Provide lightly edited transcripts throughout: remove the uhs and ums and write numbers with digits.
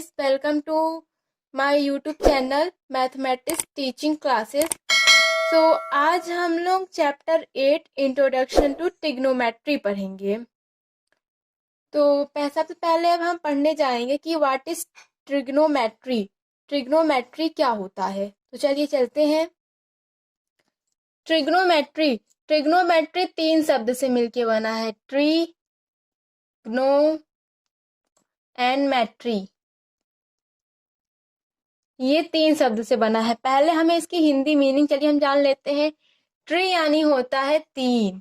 guys, welcome to my YouTube channel mathematics teaching classes. आज हम लोग चैप्टर 8 इंट्रोडक्शन टू ट्रिग्नोमेट्री पढ़ेंगे। तो सबसे पहले अब हम पढ़ने जाएंगे कि व्हाट इज ट्रिग्नोमेट्री। ट्रिग्नोमेट्री क्या होता है, तो चलिए चलते हैं। ट्रिग्नोमेट्री ट्रिग्नोमेट्री 3 शब्द से मिलके बना है, ट्री, ग्नो एंड मैट्री। ये 3 शब्द से बना है। पहले हमें इसकी हिंदी मीनिंग चलिए हम जान लेते हैं। ट्री यानी होता है 3,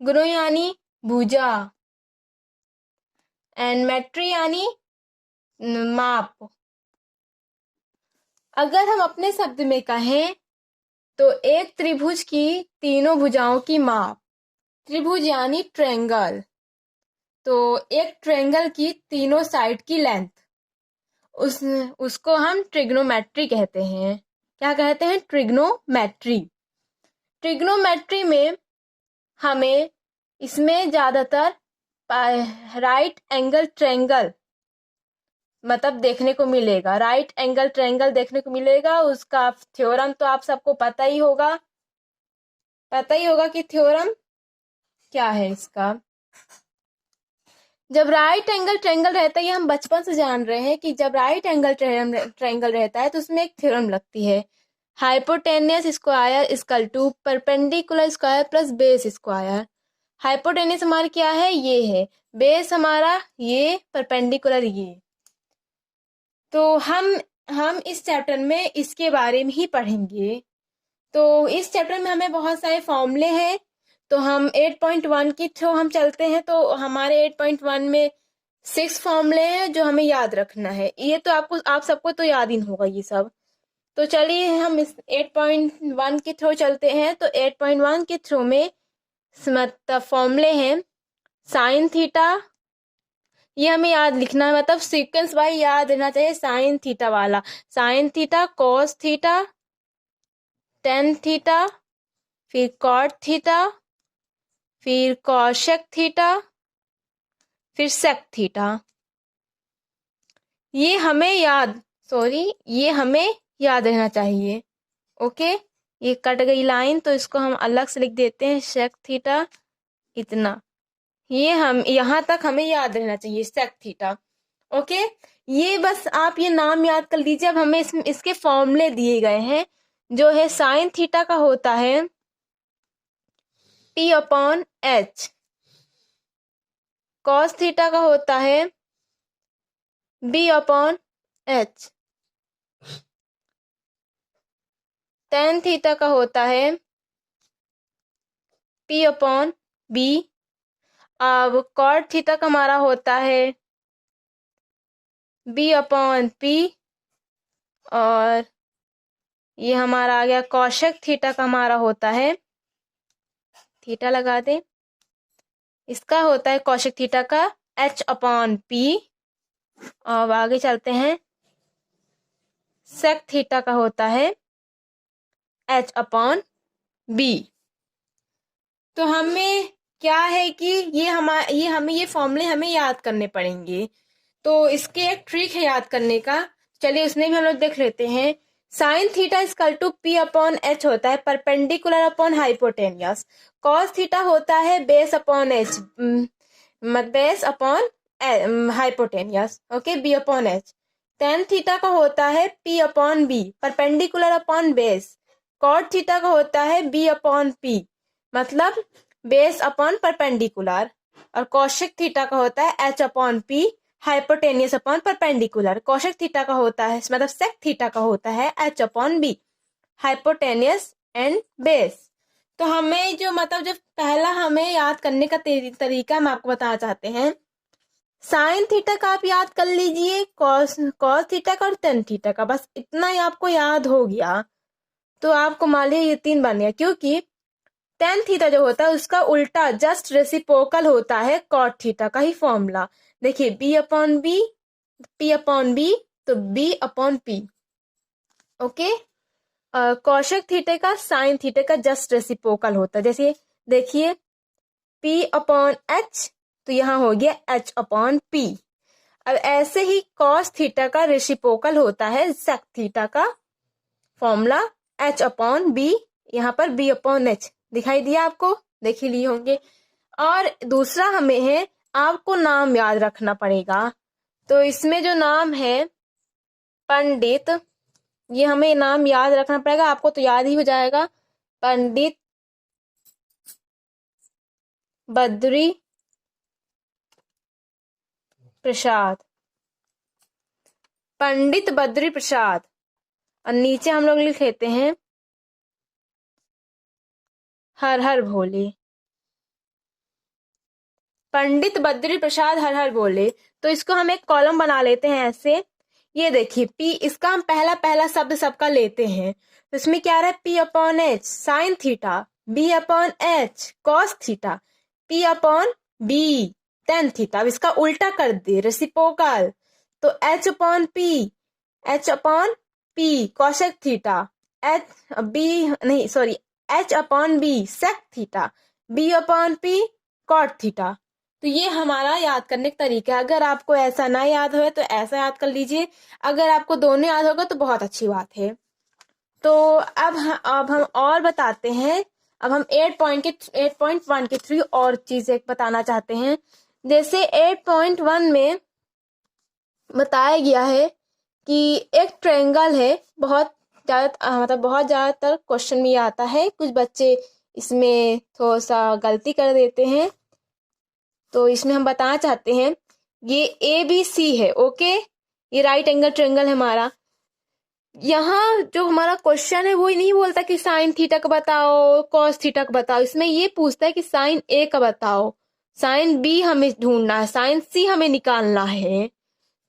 ग्नो यानी भुजा, एंड मैट्री यानी माप। अगर हम अपने शब्द में कहें तो एक त्रिभुज की तीनों भुजाओं की माप। त्रिभुज यानी ट्रायंगल, तो एक ट्रायंगल की तीनों साइड की लेंथ, उसको हम ट्रिग्नोमेट्री कहते हैं। क्या कहते हैं? ट्रिग्नोमेट्री। ट्रिग्नोमेट्री में हमें इसमें ज्यादातर राइट एंगल ट्रायंगल मतलब देखने को मिलेगा। राइट एंगल ट्रायंगल देखने को मिलेगा। उसका थ्योरम तो आप सबको पता ही होगा कि थ्योरम क्या है इसका। जब राइट एंगल ट्रायंगल रहता है, ये हम बचपन से जान रहे हैं कि जब राइट एंगल ट्रायंगल रहता है तो उसमें एक थ्योरम लगती है, hypotenuse square equal to perpendicular square plus base square. Hypotenuse हमारा क्या है? ये है। बेस हमारा ये, परपेंडिकुलर ये। तो हम इस चैप्टर में इसके बारे में ही पढ़ेंगे। तो इस चैप्टर में हमें बहुत सारे फॉर्मूले हैं। तो हम 8.1 की थ्रू हम चलते हैं। तो हमारे 8.1 में 6 फॉर्मूले हैं जो हमें याद रखना है। ये तो आप सबको तो याद ही होगा ये सब। तो चलिए हम इस 8.1 के थ्रू चलते हैं। तो 8.1 के थ्रू में मतलब फॉर्मूले हैं साइन थीटा, ये हमें याद लिखना है, मतलब सीक्वेंस वाइज याद रहना चाहिए। साइन थीटा वाला, sine theta, cos theta, tan theta, फिर कॉट थीटा, फिर कॉशेक थीटा, फिर सेक थीटा। ये हमें याद रहना चाहिए। ओके, ये कट गई लाइन तो इसको हम अलग से लिख देते हैं, सेक थीटा इतना। ये हम यहाँ तक हमें याद रहना चाहिए, सेक थीटा। ओके, ये बस आप ये नाम याद कर लीजिए। अब हमें इसके फॉर्मूले दिए गए हैं। जो है साइन थीटा का होता है P/H, कॉस थीटा का होता है B/H, टेन थीटा का होता है P/B। अब कॉट थीटा का हमारा होता है B/P, और ये हमारा आ गया कॉशेक थीटा का हमारा होता है, थीटा लगा दे, इसका होता है कॉशेक थीटा का H/P। अब आगे चलते हैं, सेक थीटा का होता है H/B। तो हमें क्या है कि ये फॉर्मूले हमें याद करने पड़ेंगे। तो इसके एक ट्रिक है याद करने का, चलिए उसमें भी हम लोग देख लेते हैं। Sine theta equal to P/H होता है perpendicular upon hypotenuse. Cos theta होता है base upon H, base upon hypotenuse. Okay, B/H। Tan theta का होता है P/B perpendicular upon base. Cot theta का होता है B/P मतलब बेस अपॉन परपेंडिकुलर। और कॉशेक थीटा का होता है H/P hypotenuse upon perpendicular. Cosec theta का होता है मतलब सेक थीटा का होता है H/B हाइपोटेनियस एंड बेस। तो हमें जो पहला हमें याद करने का तरीका हम आपको बताना चाहते हैं। साइन थीटा का आप याद कर लीजिए, कॉस थीटा का और टेन थीटा का, बस इतना ही आपको याद हो गया तो आपको मान लीजिए ये 3 बन गया। क्योंकि टेन थीटा जो होता है उसका उल्टा जस्ट रेसिप्रोकल होता है कॉट थीटा का ही फॉर्मूला। देखिए B/B, P/B तो B/P। ओके, कॉशेक थीटे का साइन थीटे का जस्ट रेसिप्रोकल होता है। जैसे देखिए P/H तो यहाँ हो गया H/P। अब ऐसे ही कॉस थीटा का रेसिप्रोकल होता है सेक थीटा का फॉर्मूला H/B, यहाँ पर B/H दिखाई दिया आपको, देख ही लिए होंगे। और दूसरा हमें है, आपको नाम याद रखना पड़ेगा। तो इसमें जो नाम है पंडित, ये हमें नाम याद रखना पड़ेगा, आपको तो याद ही हो जाएगा। पंडित बद्री प्रसाद, पंडित बद्री प्रसाद। और नीचे हम लोग लिख लेते हैं हर हर भोले, पंडित बद्री प्रसाद हर हर भोले। तो इसको हम एक कॉलम बना लेते हैं ऐसे। ये देखिए P, इसका हम पहला पहला शब्द सबका लेते हैं। तो इसमें क्या रहा है, P/H sine theta, B/H cos theta, P/B tan theta. अब इसका उल्टा कर दे रेसिप्रोकल, तो H/P cosec theta, H/B sec theta, B/P cot theta. तो ये हमारा याद करने का तरीका है। अगर आपको ऐसा ना याद हो तो ऐसा याद कर लीजिए, अगर आपको दोनों याद होगा तो बहुत अच्छी बात है। तो अब हम और बताते हैं। अब हम 8.1 के थ्रू और चीजें बताना चाहते हैं। जैसे 8.1 में बताया गया है कि एक ट्रायंगल है, बहुत ज्यादातर क्वेश्चन में आता है, कुछ बच्चे इसमें थोड़ा सा गलती कर देते हैं। तो इसमें हम बताना चाहते हैं ये ABC है, ओके, ये राइट एंगल ट्रायंगल है हमारा। यहाँ जो हमारा क्वेश्चन है वो नहीं बोलता कि साइन थीटा का बताओ, कॉस थीटा का बताओ, इसमें ये पूछता है कि साइन A का बताओ, साइन B हमें ढूंढना है, साइन C हमें निकालना है।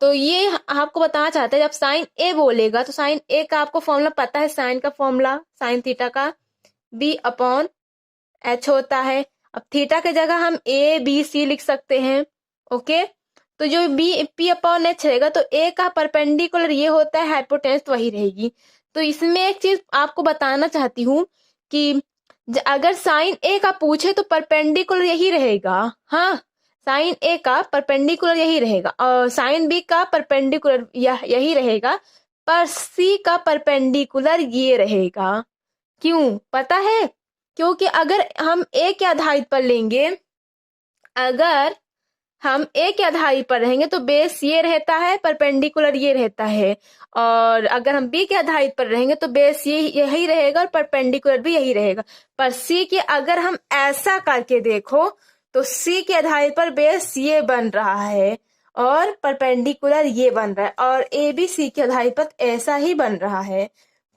तो ये आपको बताना चाहते हैं, जब साइन A बोलेगा तो साइन A का आपको फॉर्मूला पता है, साइन का फॉर्मूला साइन थीटा का B/H होता है। अब थीटा के जगह हम ABC लिख सकते हैं, ओके। तो जो P/H रहेगा तो A का परपेंडिकुलर ये होता है, हाइपोटेन्यूस तो वही रहेगी। तो इसमें एक चीज आपको बताना चाहती हूँ कि अगर साइन A का पूछे तो परपेंडिकुलर यही रहेगा, हाँ, साइन A का परपेंडिकुलर यही रहेगा, और साइन B का परपेंडिकुलर यही रहेगा, पर C का परपेंडिकुलर ये रहेगा। क्यों पता है? क्योंकि अगर हम A के आधारित पर लेंगे, अगर हम A के आधारित पर रहेंगे तो बेस ये रहता है, परपेंडिकुलर ये रहता है। और अगर हम B के आधारित पर रहेंगे तो बेस ये यही रहेगा और परपेंडिकुलर भी यही रहेगा। पर C के अगर हम ऐसा करके देखो तो C के आधारित पर बेस ये बन रहा है और परपेंडिकुलर ये बन रहा है, और AB C के आधारित पर ऐसा ही बन रहा है।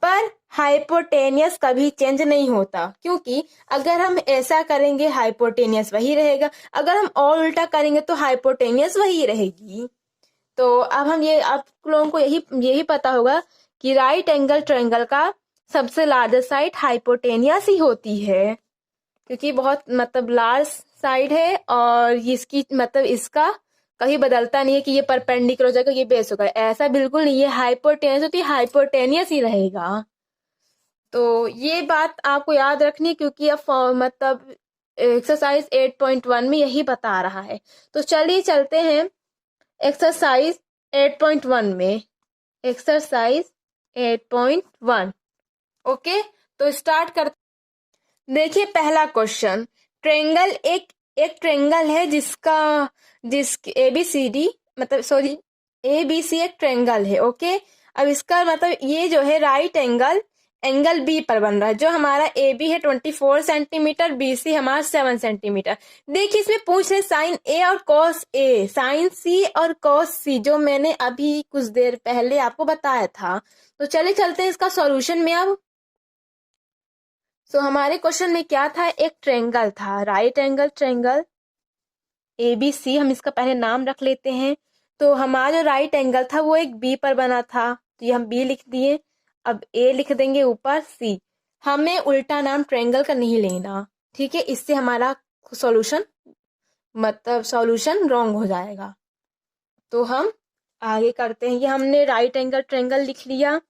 पर हाइपोटेनियस कभी चेंज नहीं होता, क्योंकि अगर हम ऐसा करेंगे हाइपोटेनियस वही रहेगा, अगर हम और उल्टा करेंगे तो हाइपोटेनियस वही रहेगी। तो अब हम ये, आप लोगों को यही पता होगा कि राइट एंगल ट्रायंगल का सबसे लार्जेस्ट साइड हाइपोटेनियस ही होती है, क्योंकि बहुत लार्ज साइड है, और इसकी इसका कहीं बदलता नहीं है कि ये परपेंडिकुलर हो जाएगा, ये बेस होगा, ऐसा बिल्कुल नहीं है। हाइपोटेनियस होती है, हाइपोटेनियस ही रहेगा। तो ये बात आपको याद रखनी, क्योंकि अब एक्सरसाइज 8.1 में यही बता रहा है। तो चलिए चलते हैं एक्सरसाइज 8.1 में। Exercise 8.1, okay. तो स्टार्ट कर, देखिए पहला क्वेश्चन, ट्रायंगल एक ट्रायंगल है जिस ABCD ABC एक ट्रायंगल है, ओके। अब इसका ये जो है राइट एंगल B पर बन रहा है। जो हमारा AB है 24 सेंटीमीटर, BC हमारा 7 सेंटीमीटर। देखिए इसमें पूछ रहे साइन A और कॉस A, साइन C और कॉस C, जो मैंने अभी कुछ देर पहले आपको बताया था। तो चलिए चलते हैं इसका सॉल्यूशन में अब। हमारे क्वेश्चन में क्या था, एक ट्रायंगल था, राइट एंगल ट्रायंगल ABC, हम इसका पहले नाम रख लेते हैं। तो हमारा जो राइट एंगल था वो एक B पर बना था, तो ये हम B लिख दिए। अब A लिख देंगे, ऊपर C। हमें उल्टा नाम ट्रायंगल का नहीं लेना, ठीक है, इससे हमारा सॉल्यूशन सॉल्यूशन रॉन्ग हो जाएगा। तो हम आगे करते हैं। ये हमने राइट एंगल ट्रायंगल लिख लिया।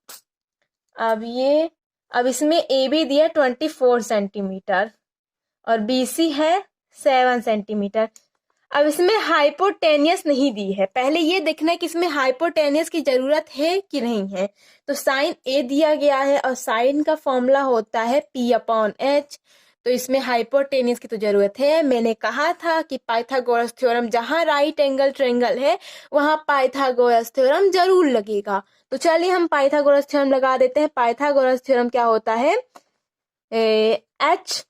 अब इसमें AB दिया 24 सेंटीमीटर और BC है 7 सेंटीमीटर। अब इसमें हाइपोटेनियस नहीं दी है, पहले ये देखना है कि इसमें हाइपोटेनियस की जरूरत है कि नहीं है। तो साइन ए दिया गया है और साइन का फॉर्मूला होता है P/H। तो इसमें हाइपोटेनियस की तो जरूरत है। मैंने कहा था कि पाइथागोरस थ्योरम जहां राइट एंगल ट्रायंगल है वहां पाइथागोरस थ्योरम जरूर लगेगा। तो चलिए हम पाइथागोरस थ्योरम लगा देते हैं। पाइथागोरस थ्योरम क्या होता है, H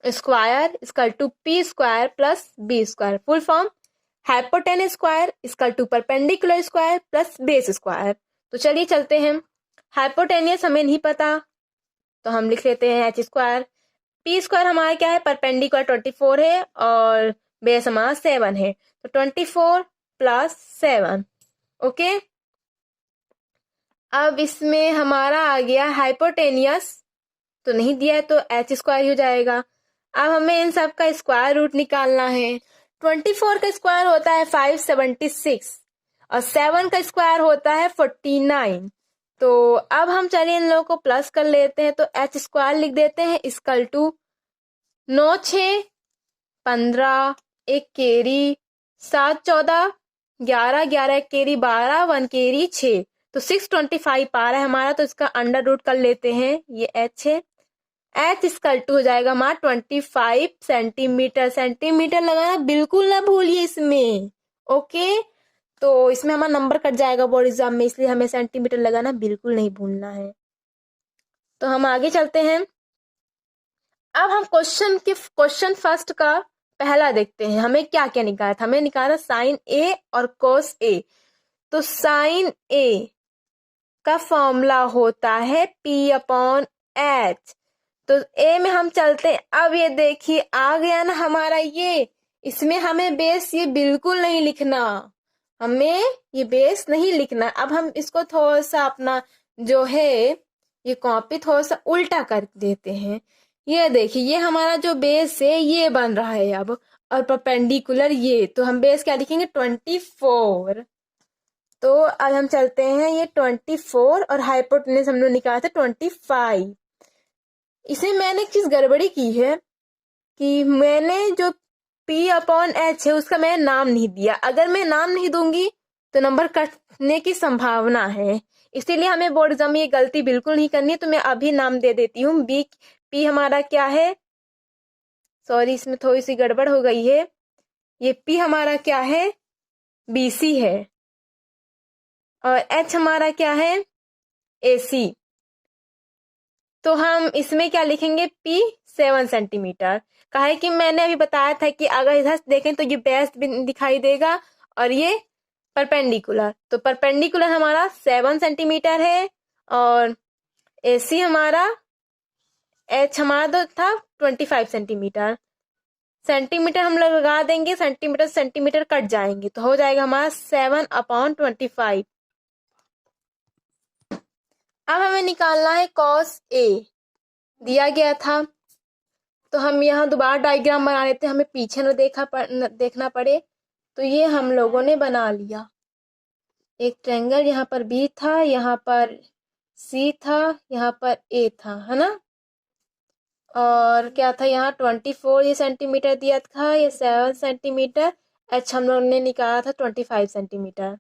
square equal to P square plus B square, full form hypotenuse square equal to perpendicular square plus base square. तो चलिए चलते हैं। हाइपोटेनियस हमें नहीं पता तो हम लिख लेते हैं H स्क्वायर। P स्क्वायर हमारा क्या है, परपेंडिकुलर 24 है और बेस हमारा 7 है, तो 24 प्लस 7। ओके, अब इसमें हमारा आ गया हाइपोटेनियस तो नहीं दिया है तो H स्क्वायर ही हो जाएगा। अब हमें इन सब का स्क्वायर रूट निकालना है। 24 का स्क्वायर होता है 576 और 7 का स्क्वायर होता है 49। तो अब हम चलिए इन लोगों को प्लस कर लेते हैं, तो H स्क्वायर लिख देते हैं इक्वल टू 9 6 15 एक केरी 7 14 11 11 एक केरी 12 1 केरी 6, तो 625 आ रहा है हमारा। तो इसका अंडर रूट कर लेते हैं, ये H है। H इक्वल टू हो जाएगा हमारा 25 सेंटीमीटर। सेंटीमीटर लगाना बिल्कुल ना भूलिए इसमें। ओके, तो इसमें हमारा नंबर कट जाएगा बोर्ड एग्जाम में, इसलिए हमें सेंटीमीटर लगाना बिल्कुल नहीं भूलना है। तो हम आगे चलते हैं। अब हम क्वेश्चन फर्स्ट का पहला देखते हैं। हमें क्या क्या निकाला था, हमें निकाला साइन ए और कोस ए। तो साइन ए का फॉर्मूला होता है P/H। तो ए में हम चलते हैं। अब ये देखिए आ गया ना हमारा ये, इसमें हमें बेस ये बिल्कुल नहीं लिखना, हमें ये बेस नहीं लिखना। अब हम इसको थोड़ा सा अपना जो है ये कॉपी थोड़ा सा उल्टा कर देते हैं। ये देखिए ये हमारा जो बेस है ये बन रहा है अब, और परपेंडिकुलर ये, तो हम बेस क्या लिखेंगे 24। तो अब हम चलते हैं, ये 24 और हाइपोटेनस हम लोग निकाला था 25। इसे मैंने एक चीज गड़बड़ी की है कि मैंने जो P/H है उसका मैंने नाम नहीं दिया। अगर मैं नाम नहीं दूंगी तो नंबर कटने की संभावना है, इसीलिए हमें बोर्ड एग्जाम में ये गलती बिल्कुल नहीं करनी है। तो मैं अभी नाम दे देती हूँ। P हमारा क्या है, सॉरी इसमें थोड़ी सी गड़बड़ हो गई है। ये P हमारा क्या है, BC है, और H हमारा क्या है, AC। तो हम इसमें क्या लिखेंगे, P 7 सेंटीमीटर। काहे कि मैंने अभी बताया था कि अगर इधर देखें तो ये बेस दिखाई देगा और ये परपेंडिकुलर, तो परपेंडिकुलर हमारा 7 सेंटीमीटर है और AC हमारा H हमारा तो था 25 सेंटीमीटर। सेंटीमीटर हम लोग लगा देंगे, सेंटीमीटर सेंटीमीटर कट जाएंगे तो हो जाएगा हमारा 7/25। अब हमें निकालना है कॉस ए, दिया गया था। तो हम यहाँ दोबारा डायग्राम बना लेते हैं, हमें पीछे न देखना पड़े। तो ये हम लोगों ने बना लिया एक ट्रायंगल, यहाँ पर बी था, यहाँ पर सी था, यहाँ पर ए था, है ना। और क्या था यहाँ 24 ये सेंटीमीटर दिया था, ये 7 सेंटीमीटर। H हम लोग ने निकाला था 25 सेंटीमीटर।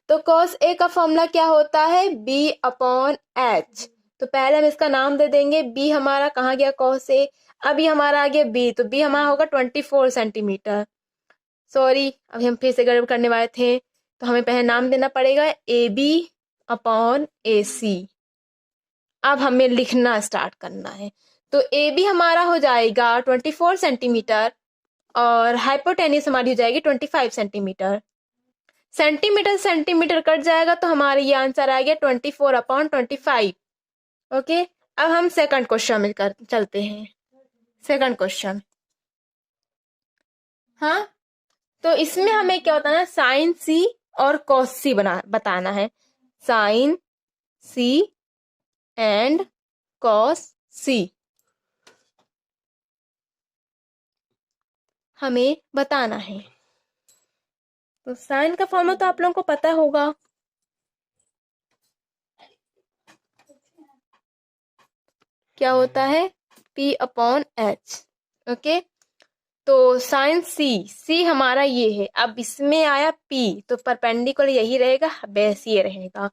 तो cos A का फॉर्मूला क्या होता है, B/H। तो पहले हम इसका नाम दे देंगे। B हमारा कहाँ गया, cos A। अब ये हमारा आ गया B, तो B हमारा होगा 24 सेंटीमीटर। सॉरी अभी हम फिर से गड़बड़ करने वाले थे, तो हमें पहले नाम देना पड़ेगा AB/AC। अब हमें लिखना स्टार्ट करना है। तो AB हमारा हो जाएगा 24 सेंटीमीटर और हाइपोटेनिस हमारी हो जाएगी 25 सेंटीमीटर। सेंटीमीटर सेंटीमीटर कट जाएगा तो हमारा ये आंसर आ गया 24/25। ओके, अब हम सेकंड क्वेश्चन में चलते हैं। सेकंड क्वेश्चन, हाँ, तो इसमें हमें क्या बताना है, साइन सी और कॉस सी बताना है। साइन सी एंड कॉस सी हमें बताना है। तो साइन का फॉर्मूला तो आप लोगों को पता होगा, क्या होता है, P/H। ओके, तो साइन सी हमारा ये है। अब इसमें आया पी, तो परपेंडिकुलर यही रहेगा, बेस ये रहेगा।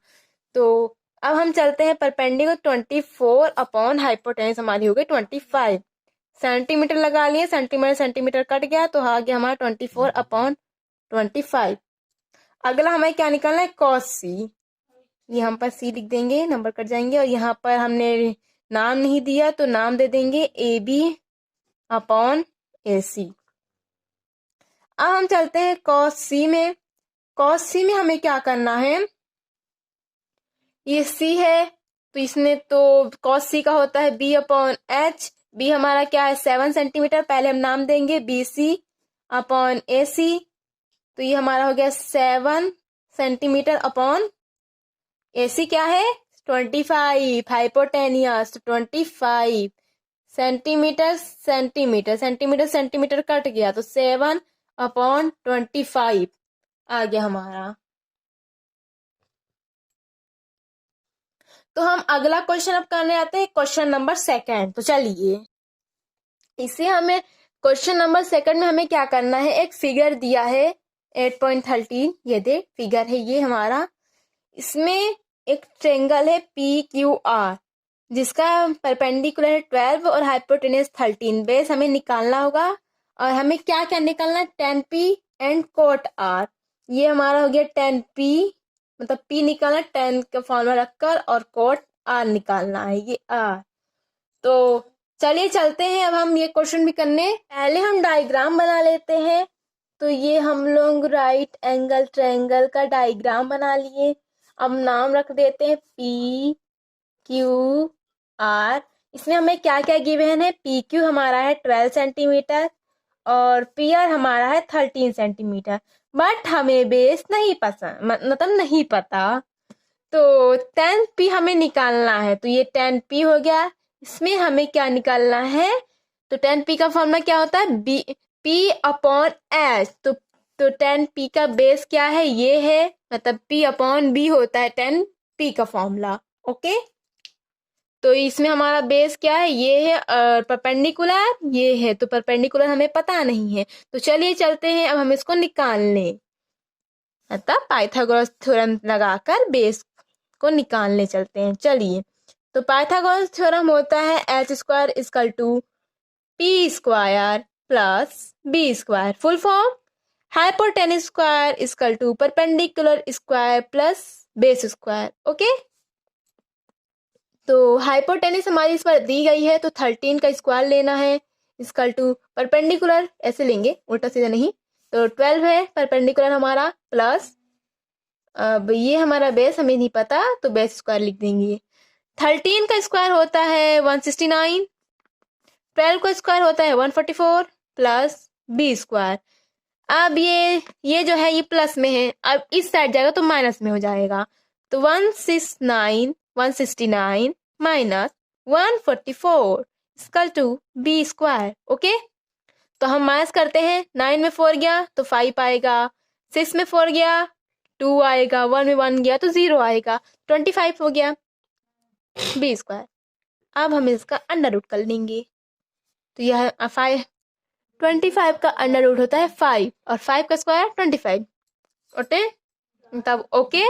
तो अब हम चलते हैं परपेंडिकुलर 24 अपॉन हाइपोटेन्यूज हमारी हो गई 25। सेंटीमीटर लगा लिए, सेंटीमीटर सेंटीमीटर कट गया तो आ गया हमारा 24/25। अगला हमें क्या निकालना है, कॉस सी। यहाँ पर सी लिख देंगे, नंबर कट जाएंगे, और यहाँ पर हमने नाम नहीं दिया तो नाम दे देंगे ए बी अपॉन ए सी। अब हम चलते हैं कॉस सी में। कॉस सी में हमें क्या करना है, ये सी है तो इसमें तो कॉस सी का होता है बी अपॉन एच। बी हमारा क्या है 7 सेंटीमीटर, पहले हम नाम देंगे बी सी अपॉन ए सी। तो ये हमारा हो गया 7 सेंटीमीटर अपॉन ए सी क्या है 25 hypotenuse 25 centimetre centimetre centimetre centimetre cut गया तो 7/25 आ गया हमारा। तो हम अगला क्वेश्चन अब करने आते हैं, क्वेश्चन नंबर सेकंड। तो चलिए इसे हमें क्वेश्चन नंबर सेकंड में हमें क्या करना है, एक फिगर दिया है 8.13, ये दे फिगर है ये हमारा। इसमें एक ट्रेंगल है पी क्यू आर जिसका परपेंडिकुलर है 12 और हाइपोटेन्यूज 13। बेस हमें निकालना होगा और हमें क्या क्या निकालना है, tan p and cot r। ये हमारा हो गया tan p, मतलब p निकालना tan का फॉर्मूला रखकर, और cot r निकालना है, ये r। तो चलिए चलते हैं अब हम ये क्वेश्चन भी करने। पहले हम डायग्राम बना लेते हैं। तो ये हम लोग राइट एंगल ट्रायंगल का डायग्राम बना लिए। अब नाम रख देते हैं पी क्यू आर। इसमें हमें क्या क्या गिवन है, पी क्यू हमारा है 12 सेंटीमीटर और पी आर हमारा है 13 सेंटीमीटर। बट हमें बेस नहीं पसंद, मतलब नहीं पता, तो 10 पी हमें निकालना है। तो ये 10 पी हो गया। इसमें हमें क्या निकालना है, तो 10 पी का फॉर्मूला क्या होता है, बी पी अपॉन एच। तो 10 पी का बेस क्या है, ये है, मतलब पी अपॉन बी होता है 10 पी का फॉर्मूला। ओके, तो इसमें हमारा बेस क्या है, ये है, और परपेंडिकुलर ये है, तो परपेंडिकुलर हमें पता नहीं है। तो चलिए चलते हैं अब हम इसको निकाल लें, मतलब पाइथागोरस थ्योरम लगाकर बेस को निकालने चलते हैं। चलिए, तो पाइथागोरस थ्योरम होता है H square equal to P square plus B square. Full form hypotenuse square equal to perpendicular square plus base square. Okay, तो हाइपोटेन्यूज हमारी इस पर दी गई है, तो 13 का स्क्वायर लेना है इक्वल टू परपेंडिकुलर, ऐसे लेंगे उल्टा सीधा नहीं, तो 12 है परपेंडिकुलर हमारा, प्लस अब ये हमारा बेस हमें नहीं पता तो बेस स्क्वायर लिख देंगे। 13 का स्क्वायर होता है 169, 12 का स्क्वायर होता है 144 प्लस बी स्क्वायर। अब ये जो है ये प्लस में है, अब इस साइड जाएगा तो माइनस में हो जाएगा। तो 169 minus 144 equal to B square. Okay, तो हम माइनस करते हैं, 9 में 4 गया तो 5 आएगा, 6 में 4 गया 2 आएगा, 1 में 1 गया तो 0 आएगा, 25 हो गया बी स्क्वायर। अब हम इसका अंडर रूट कर लेंगे। तो यह 25 का अंडर रूट होता है 5 और 5 का स्क्वायर 25। ओके, तब ओके,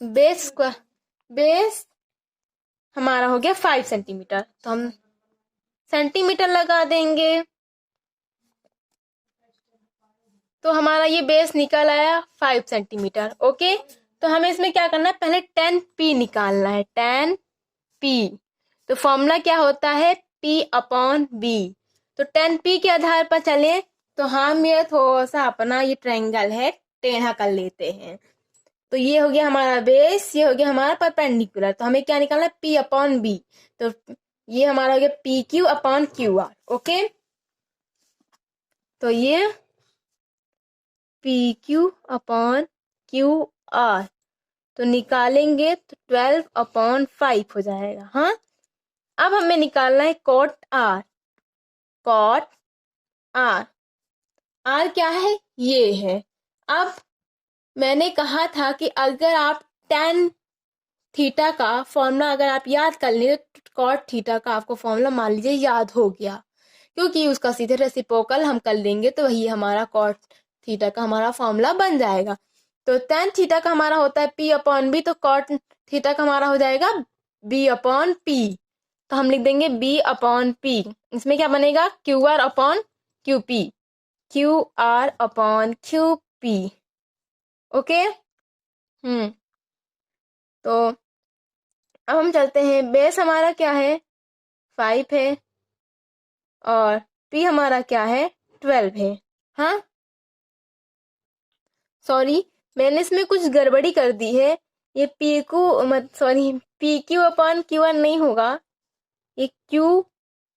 बेस हमारा हो गया 5 सेंटीमीटर, तो हम सेंटीमीटर लगा देंगे। तो हमारा ये बेस निकल आया 5 सेंटीमीटर। ओके, तो हमें इसमें क्या करना है, पहले 10 पी निकालना है, 10 पी। तो फॉर्मूला क्या होता है, पी अपॉन बी। तो 10 पी के आधार पर चले तो हम ये थोड़ा सा अपना ये ट्रायंगल है टेढ़ा कर लेते हैं। तो ये हो गया हमारा बेस, ये हो गया हमारा परपेंडिकुलर। तो हमें क्या निकालना है, पी अपॉन बी। तो ये हमारा हो गया P Q upon Q R. Okay, तो ये P Q upon Q R, तो निकालेंगे तो 12/5 हो जाएगा। हाँ, अब हमें निकालना है cot R. Cot R, R क्या है, ये है। अब मैंने कहा था कि अगर आप tan थीटा का फॉर्मूला अगर आप याद कर लें तो कॉट थीटा का आपको फॉर्मूला मान लीजिए याद हो गया। क्योंकि उसका सीधे रेसिप्रोकल हम कर लेंगे तो वही हमारा कॉट थीटा का हमारा फॉर्मूला बन जाएगा। तो टेन थीटा का हमारा होता है पी अपॉन बी, तो कॉट थीटा का हमारा हो जाएगा बी अपॉन पी। तो हम लिख देंगे बी अपॉन पी। इसमें क्या बनेगा, Q R upon Q P, Q R upon Q P. Okay. तो अब हम चलते हैं, बेस हमारा क्या है 5 है और पी हमारा क्या है 12 है। हाँ सॉरी, मैंने इसमें कुछ गड़बड़ी कर दी है। ये पी क्यू मत sorry P Q upon Q R नहीं होगा, ये Q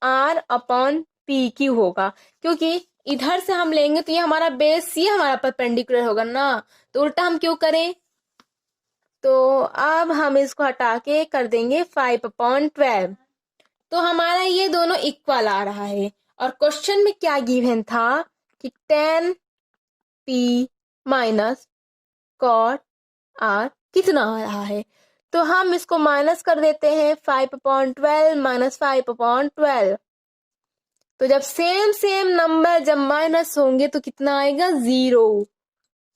R upon P Q होगा, क्योंकि इधर से हम लेंगे तो ये हमारा बेस ये हमारा परपेंडिकुलर होगा ना, तो उल्टा हम क्यों करें। तो अब हम इसको हटा के कर देंगे 5/12। तो हमारा ये दोनों इक्वल आ रहा है। और क्वेश्चन में क्या गिवन था कि 10p माइनस कॉट आर कितना आ रहा है, तो हम इसको माइनस कर देते हैं 5/12 माइनस 5/12। तो जब सेम सेम नंबर जब माइनस होंगे तो कितना आएगा 0।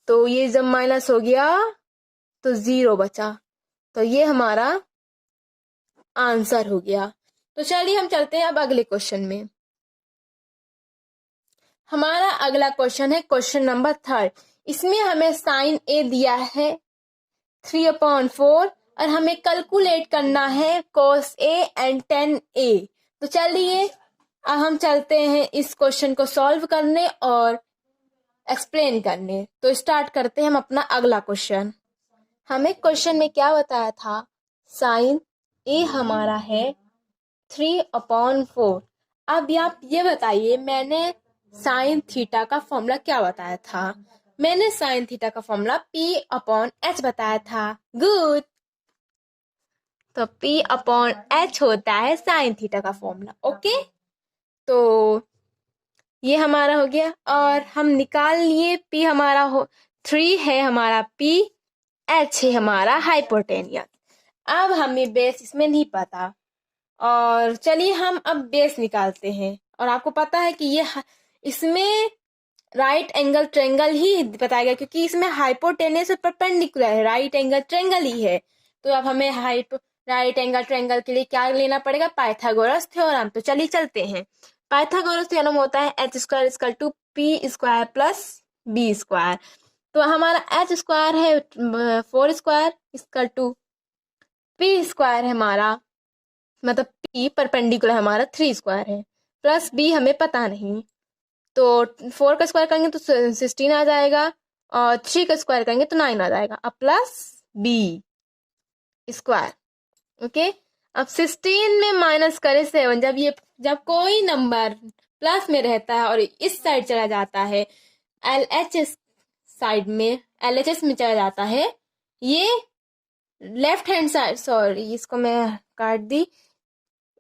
तो ये जब माइनस हो गया तो 0 बचा, तो ये हमारा आंसर हो गया। तो चलिए हम चलते हैं अब अगले क्वेश्चन में। हमारा अगला क्वेश्चन है क्वेश्चन नंबर 3। इसमें हमें साइन ए दिया है 3/4 और हमें कैलकुलेट करना है cos a and tan a। तो चलिए अब हम चलते हैं इस क्वेश्चन को सॉल्व करने और एक्सप्लेन करने। तो स्टार्ट करते हैं हम अपना अगला क्वेश्चन। हमें क्वेश्चन में क्या बताया था, साइन ए हमारा है 3/4। अब आप ये बताइए, मैंने साइन थीटा का फॉर्मूला क्या बताया था, मैंने साइन थीटा का फॉर्मूला P/H बताया था। गुड। तो P/H होता है साइन थीटा का फॉर्मूला। ओके, तो ये हमारा हो गया और हम निकाल लिए P हमारा 3 है हमारा P, H है हमारा हाइपोटेनियस। अब हमें बेस इसमें नहीं पता, और चलिए हम अब बेस निकालते हैं। और आपको पता है कि ये इसमें राइट एंगल ट्रेंगल ही बताया गया, क्योंकि इसमें हाइपोटेनस और परपेंडिकुलर है, राइट एंगल ट्रेंगल ही है। तो अब हमें राइट एंगल ट्रेंगल के लिए क्या लेना पड़ेगा, पाइथागोरस थ्योरम। तो चलिए चलते हैं। पाइथागोरस थ्योरम होता है h² equal to p² plus b²। तो हमारा h² है 4² इक्वल टू p² है हमारा, मतलब p परपेंडिकुलर हमारा 3² है, प्लस b हमें पता नहीं। तो 4 का स्क्वायर करेंगे तो 16 आ जाएगा और 3 का स्क्वायर करेंगे तो 9 आ जाएगा। अब प्लस b²। ओके, अब 16 में माइनस करें 7। जब कोई नंबर प्लस में रहता है और इस साइड चला जाता है, LHS साइड में, LHS में चला जाता है, ये लेफ्ट हैंड साइड, सॉरी इसको मैं काट दी,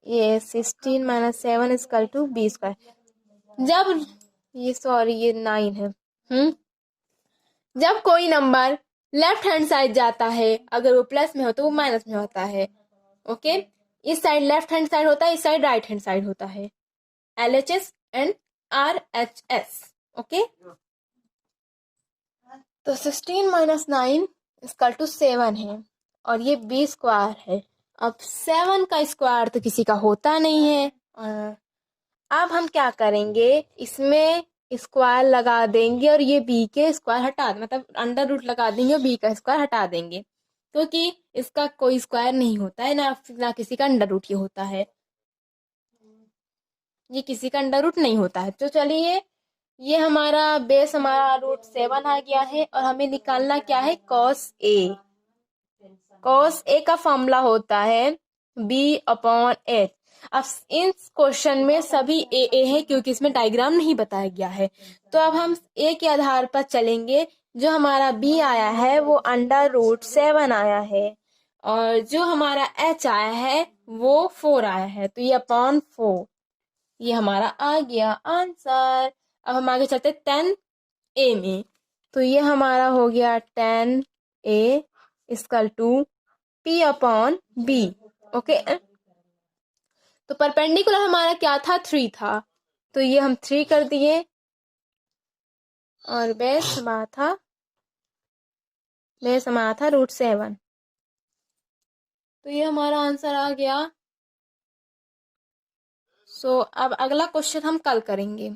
ये 16 माइनस 7 इक्वल टू b²। जब ये सॉरी ये 9 है। जब कोई नंबर लेफ्ट हैंड साइड जाता है, अगर वो प्लस में हो तो वो माइनस में होता है। ओके, इस साइड लेफ्ट हैंड साइड होता है, इस साइड राइट हैंड साइड होता है, LHS एंड RHS। ओके, तो 16 माइनस 9 इक्वल टू 7 है और ये b² है। अब 7 का स्क्वायर तो किसी का होता नहीं है, और अब हम क्या करेंगे, इसमें स्क्वायर लगा देंगे और ये b के स्क्वायर हटा, मतलब अंडर रूट लगा देंगे और b का स्क्वायर हटा देंगे, क्योंकि इसका कोई स्क्वायर नहीं होता है, ना किसी का अंडर रूट ये होता है, ये किसी का अंडर रूट नहीं होता है। तो चलिए, ये हमारा बेस हमारा √7 आ गया है और हमें निकालना क्या है, cos a। cos a का फॉर्मूला होता है b/h। अब इन क्वेश्चन में सभी ए है, क्योंकि इसमें डायग्राम नहीं बताया गया है। तो अब हम ए के आधार पर चलेंगे। जो हमारा बी आया है वो √7 आया है, और जो हमारा एच आया है वो 4 आया है, तो ये अपॉन 4, ये हमारा आ गया आंसर। अब हम आगे चलते 10a में। तो ये हमारा हो गया 10a equal to p/b। Okay, तो परपेंडिकुलर हमारा क्या था, 3 था, तो ये हम 3 कर दिए और बेस हमारा था √7। तो ये हमारा आंसर आ गया। सो अब अगला क्वेश्चन हम कल करेंगे।